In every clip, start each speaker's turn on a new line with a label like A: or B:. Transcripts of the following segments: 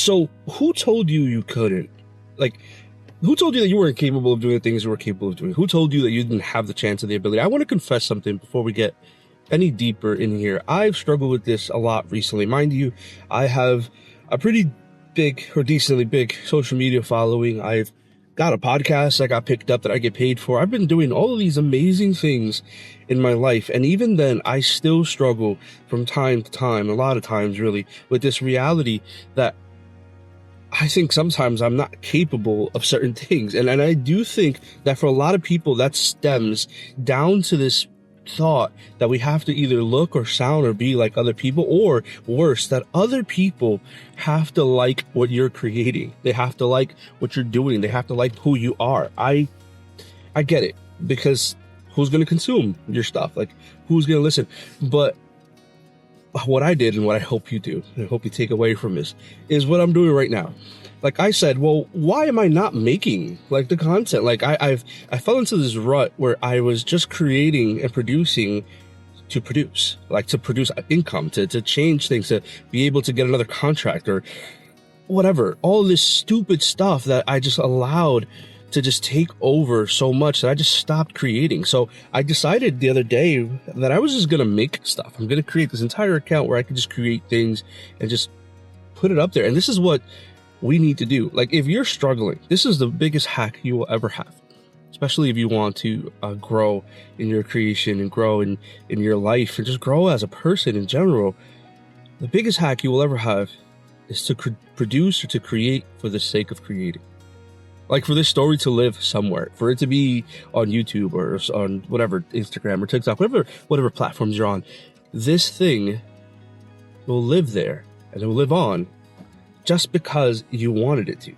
A: So who told you you couldn't? Like, who told you that you weren't capable of doing the things you were capable of doing? Who told you that you didn't have the chance or the ability? I want to confess something before we get any deeper in here. I've struggled with this a lot recently. Mind you, I have a pretty big or decently big social media following. I've got a podcast that got picked up that I get paid for. I've been doing all of these amazing things in my life. And even then, I still struggle from time to time, a lot of times really, with this reality that I think sometimes I'm not capable of certain things. And I do think that for a lot of people, that stems down to this thought that we have to either look or sound or be like other people, or worse, that other people have to like what you're creating. They have to like what you're doing. They have to like who you are. I get it, because who's going to consume your stuff? Like, who's going to listen? But what I did, and what I hope you do, and I hope you take away from this, is what I'm doing right now. Like I said, well, why am I not making like the content? Like I fell into this rut where I was just creating and producing to produce, like to produce income, to change things, to be able to get another contract or whatever. All this stupid stuff that I just allowed to just take over so much that I just stopped creating. So I decided the other day that I was just going to make stuff. I'm going to create this entire account where I can just create things and just put it up there. And this is what we need to do. Like, if you're struggling, this is the biggest hack you will ever have, especially if you want to grow in your creation and grow in your life and just grow as a person in general. The biggest hack you will ever have is to produce or to create for the sake of creating. Like, for this story to live somewhere, for it to be on YouTube or on whatever, Instagram or TikTok, whatever platforms you're on, this thing will live there and it will live on just because you wanted it to.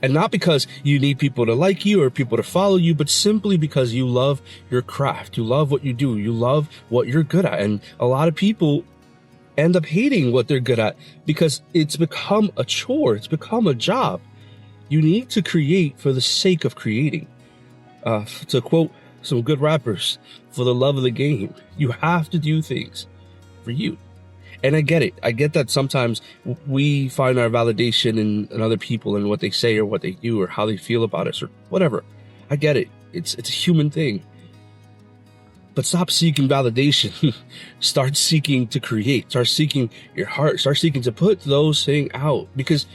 A: And not because you need people to like you or people to follow you, but simply because you love your craft. You love what you do. You love what you're good at. And a lot of people end up hating what they're good at because it's become a chore. It's become a job. You need to create for the sake of creating. To quote some good rappers, for the love of the game. You have to do things for you. And I get it. I get that sometimes we find our validation in other people and what they say or what they do or how they feel about us or whatever. I get it. It's a human thing. But stop seeking validation. Start seeking to create. Start seeking your heart. Start seeking to put those things out. Because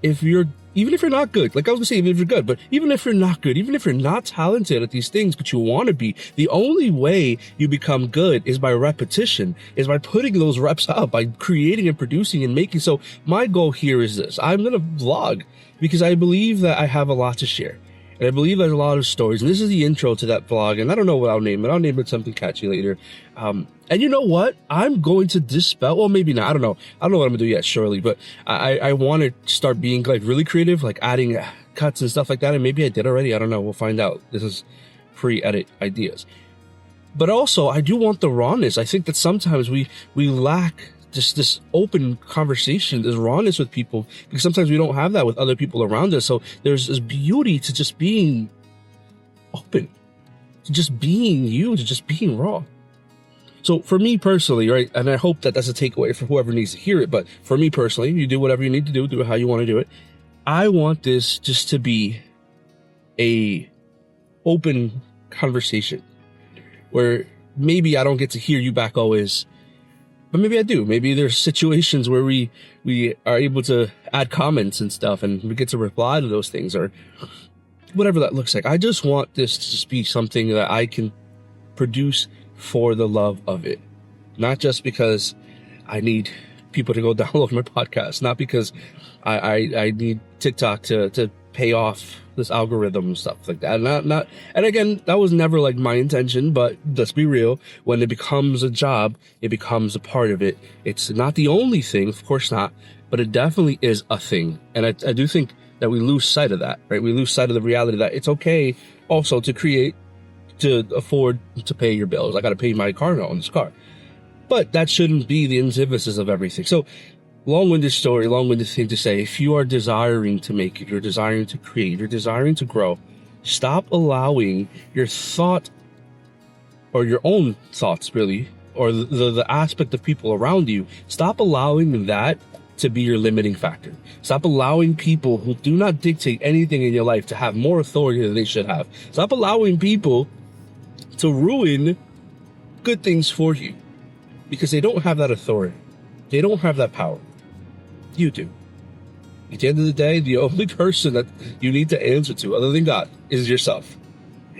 A: even if you're not good, like I was gonna say, even if you're good, but even if you're not good, even if you're not talented at these things, but you want to be, the only way you become good is by repetition, is by putting those reps out, by creating and producing and making. So my goal here is this. I'm going to vlog because I believe that I have a lot to share. And I believe there's a lot of stories. And this is the intro to that vlog. And I don't know what I'll name it. I'll name it something catchy later. And you know what? I'm going to dispel. Well, maybe not. I don't know. I don't know what I'm going to do yet, surely. But I want to start being like really creative, like adding cuts and stuff like that. And maybe I did already. I don't know. We'll find out. This is pre-edit ideas. But also, I do want the rawness. I think that sometimes we lack just this open conversation, this rawness with people, because sometimes we don't have that with other people around us. So there's this beauty to just being open, to just being you, to just being raw. So for me personally, right, and I hope that that's a takeaway for whoever needs to hear it, but for me personally, you do whatever you need to do it how you want to do it. I want this just to be a open conversation where maybe I don't get to hear you back always, but maybe I do. Maybe there's situations where we are able to add comments and stuff and we get to reply to those things or whatever that looks like. I just want this to just be something that I can produce for the love of it. Not just because I need people to go download my podcast. Not because I need TikTok to pay off this algorithm and stuff like that. And again, that was never like my intention, but let's be real. When it becomes a job, it becomes a part of it. It's not the only thing, of course not, but it definitely is a thing. And I do think that we lose sight of that, right? We lose sight of the reality that it's okay also to create, to afford to pay your bills. I got to pay my car note on this car. But that shouldn't be the antithesis of everything. So long-winded story, long-winded thing to say, if you are desiring to make it, you're desiring to create, you're desiring to grow, stop allowing your thought or your own thoughts really, or the aspect of people around you, stop allowing that to be your limiting factor. Stop allowing people who do not dictate anything in your life to have more authority than they should have. Stop allowing people to ruin good things for you because they don't have that authority. They don't have that power. You do. At the end of the day, the only person that you need to answer to, other than God, is yourself.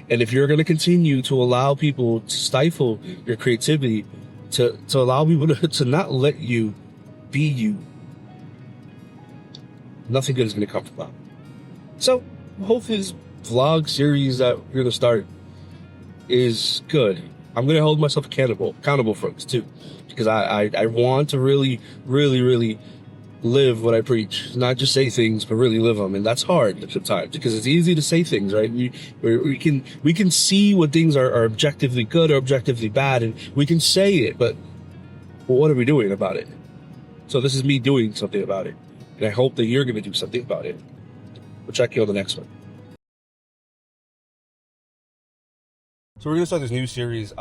A: And if you're going to continue to allow people to stifle your creativity, to allow people to not let you be you, nothing good is going to come from that. So, hopefully this vlog series that we're going to start is good. I'm going to hold myself accountable for this too. Because I want to really, really, really live what I preach. Not just say things, but really live them. And that's hard sometimes because it's easy to say things, right? We can see what things are objectively good or objectively bad, and we can say it, but what are we doing about it? So this is me doing something about it. And I hope that you're going to do something about it. We'll check you on the next one. So we're going to start this new series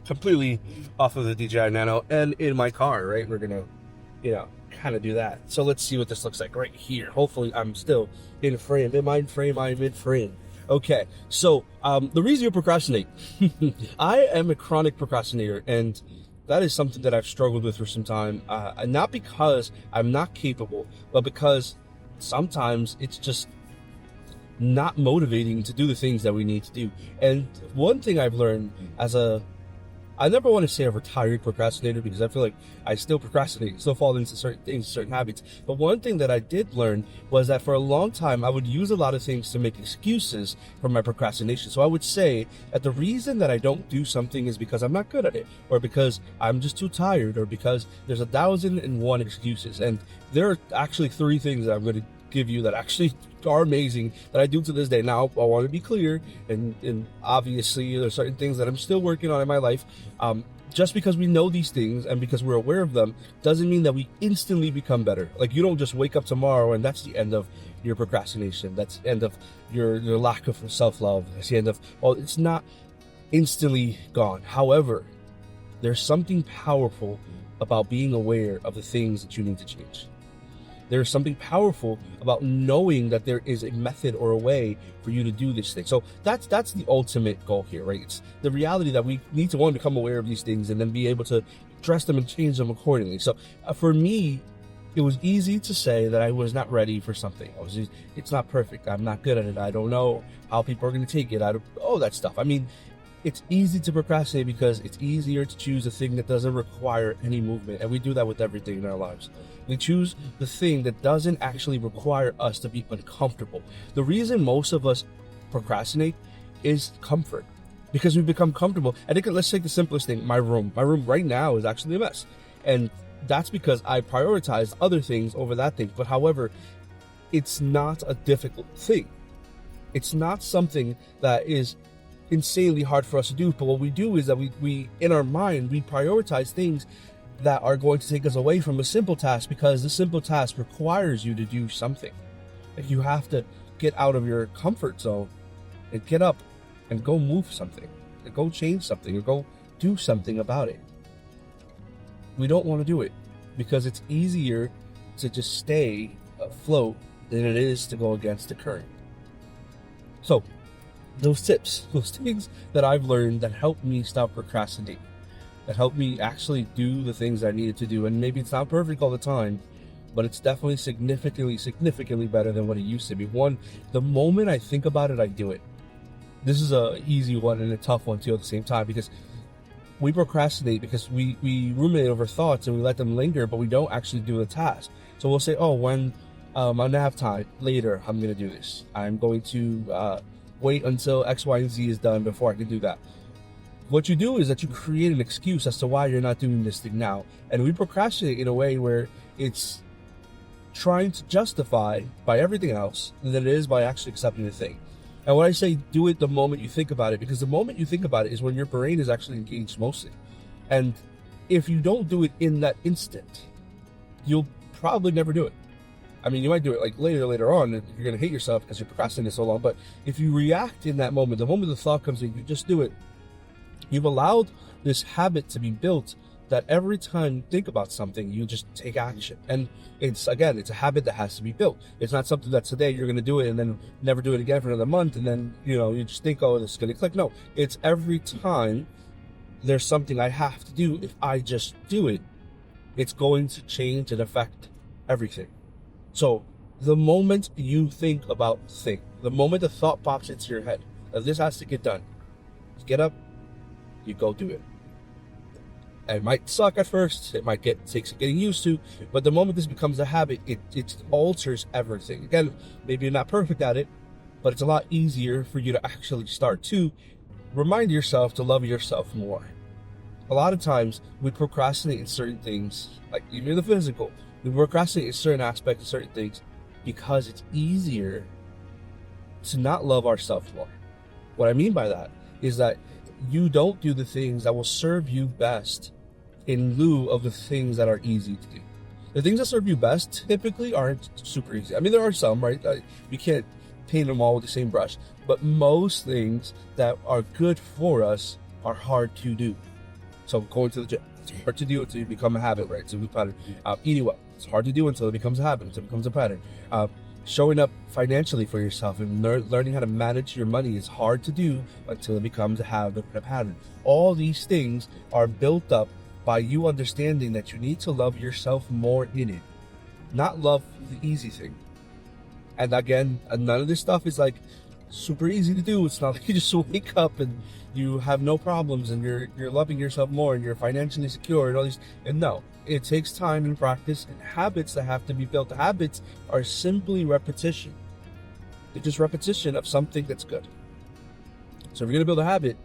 A: completely off of the DJI Nano and in my car, right? We're going to, kind of do that. So let's see what this looks like right here. Hopefully I'm still in frame. In mind frame, I'm in frame. Okay, so the reason you procrastinate. I am a chronic procrastinator, and that is something that I've struggled with for some time. Not because I'm not capable, but because sometimes it's just not motivating to do the things that we need to do. And one thing I've learned I never want to say a retired procrastinator because I feel like I still procrastinate, still fall into certain things, certain habits. But one thing that I did learn was that for a long time, I would use a lot of things to make excuses for my procrastination. So I would say that the reason that I don't do something is because I'm not good at it, or because I'm just too tired, or because there's 1,001 excuses. And there are actually 3 things that I'm going to give you that actually are amazing that I do to this day. Now, I want to be clear, and obviously there's certain things that I'm still working on in my life. Just because we know these things and because we're aware of them doesn't mean that we instantly become better. Like, you don't just wake up tomorrow and that's the end of your procrastination. That's the end of your lack of self-love. That's the end of, it's not instantly gone. However, there's something powerful about being aware of the things that you need to change. There's something powerful about knowing that there is a method or a way for you to do this thing. So that's the ultimate goal here, right? It's the reality that we need to, become aware of these things and then be able to address them and change them accordingly. So for me, it was easy to say that I was not ready for something. It's not perfect. I'm not good at it. I don't know how people are going to take it. All that stuff. I mean, it's easy to procrastinate because it's easier to choose a thing that doesn't require any movement. And we do that with everything in our lives. We choose the thing that doesn't actually require us to be uncomfortable. The reason most of us procrastinate is comfort, because we become comfortable. And let's take the simplest thing, my room. My room right now is actually a mess. And that's because I prioritized other things over that thing. But however, it's not a difficult thing. It's not something that is insanely hard for us to do. But what we do is that we in our mind, we prioritize things that are going to take us away from a simple task, because the simple task requires you to do something. Like, you have to get out of your comfort zone and get up and go move something, and go change something, or go do something about it. We don't want to do it because it's easier to just stay afloat than it is to go against the current. So those tips, those things that I've learned that help me stop procrastinating, that helped me actually do the things I needed to do. And maybe it's not perfect all the time, but it's definitely significantly better than what it used to be. One, the moment I think about it, I do it. This is a easy one and a tough one too at the same time, because we procrastinate because we ruminate over thoughts and we let them linger, but we don't actually do the task. So we'll say, when I'm gonna have time later, I'm gonna do this. I'm going to wait until X, Y, and Z is done before I can do that. What you do is that you create an excuse as to why you're not doing this thing now. And we procrastinate in a way where it's trying to justify by everything else than it is by actually accepting the thing. And when I say do it the moment you think about it, because the moment you think about it is when your brain is actually engaged mostly. And if you don't do it in that instant, you'll probably never do it. I mean, you might do it like later on, and you're going to hate yourself because you're procrastinating so long. But if you react in that moment, the moment the thought comes in, you just do it. You've allowed this habit to be built that every time you think about something, you just take action. And it's a habit that has to be built. It's not something that today you're going to do it and then never do it again for another month. And then, you just think, oh, this is going to click. No, it's every time there's something I have to do. If I just do it, it's going to change and affect everything. So the moment you think about the moment the thought pops into your head that this has to get done, you get up, you go do it. It might suck at first, it might take some getting used to, but the moment this becomes a habit, it alters everything. Again, maybe you're not perfect at it, but it's a lot easier for you to actually start to remind yourself to love yourself more. A lot of times we procrastinate in certain things, like even the physical. We procrastinate in certain aspects of certain things because it's easier to not love ourselves more. What I mean by that is that you don't do the things that will serve you best in lieu of the things that are easy to do. The things that serve you best typically aren't super easy. I mean, there are some, right? We can't paint them all with the same brush, but most things that are good for us are hard to do. So going to the gym, it's hard to do until you become a habit, right? So we pattern. Eating well, it's hard to do until it becomes a habit, until it becomes a pattern. Showing up financially for yourself and learning how to manage your money is hard to do until it becomes a habit and a pattern. All these things are built up by you understanding that you need to love yourself more in it, not love the easy thing. And again, none of this stuff is like super easy to do. It's not like you just wake up and you have no problems and you're loving yourself more and you're financially secure and all these. And no, it takes time and practice and habits that have to be built. Habits are simply repetition. They're just repetition of something that's good. So if you're gonna build a habit,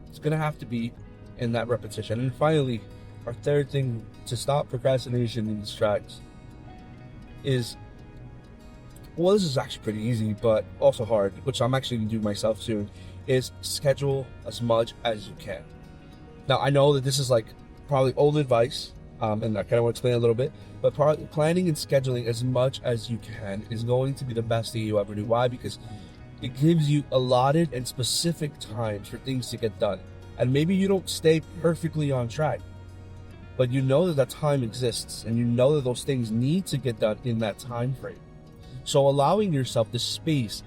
A: it's gonna have to be in that repetition. And finally, our third thing to stop procrastination and distracts is, well, this is actually pretty easy, but also hard, which I'm actually going to do myself soon, is schedule as much as you can. Now, I know that this is like probably old advice, and I kind of want to explain a little bit, but planning and scheduling as much as you can is going to be the best thing you ever do. Why? Because it gives you allotted and specific times for things to get done. And maybe you don't stay perfectly on track, but you know that time exists, and you know that those things need to get done in that time frame. So allowing yourself the space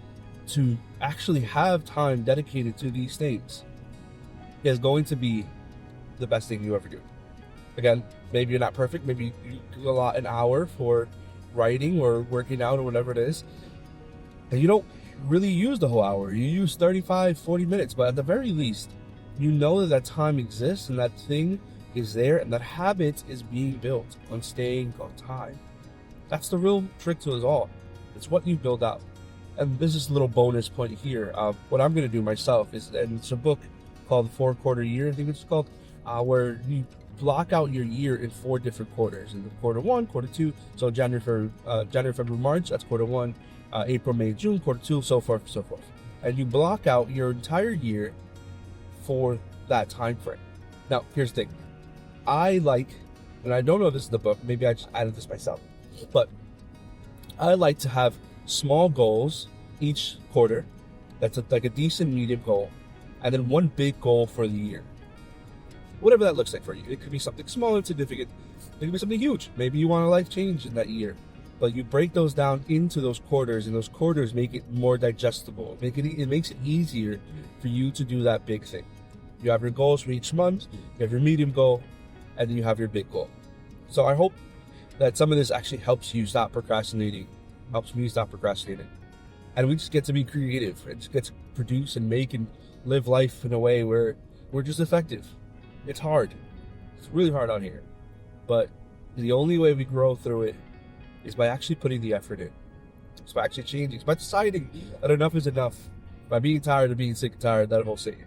A: to actually have time dedicated to these things is going to be the best thing you ever do. Again, maybe you're not perfect. Maybe you allot an hour for writing or working out or whatever it is, and you don't really use the whole hour. You use 35, 40 minutes, but at the very least, you know that time exists and that thing is there and that habit is being built on staying on time. That's the real trick to it all. It's what you build out. And this is a little bonus point here. What I'm going to do myself is, and it's a book called The 4-Quarter Year, I think it's called, where you block out your year in 4 different quarters. In quarter 1, quarter 2, so January, February, March, that's quarter 1, April, May, June, quarter 2, so forth, so forth. And you block out your entire year for that time frame. Now, here's the thing. I like, and I don't know if this is the book, maybe I just added this myself, but I like to have small goals each quarter. That's like a decent medium goal, and then one big goal for the year. Whatever that looks like for you. It could be something small and significant. It could be something huge. Maybe you want a life change in that year. But you break those down into those quarters, and those quarters make it more digestible. It makes it easier for you to do that big thing. You have your goals for each month, you have your medium goal, and then you have your big goal. So I hope that some of this actually helps you stop procrastinating, helps me stop procrastinating. And we just get to be creative and just get to produce and make and live life in a way where we're just effective. It's hard. It's really hard out here. But the only way we grow through it is by actually putting the effort in. It's by actually changing. It's by deciding that enough is enough. By being tired of being sick and tired, that whole saying.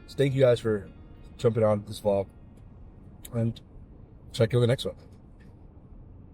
A: So thank you guys for jumping on this vlog. And check you on the next one.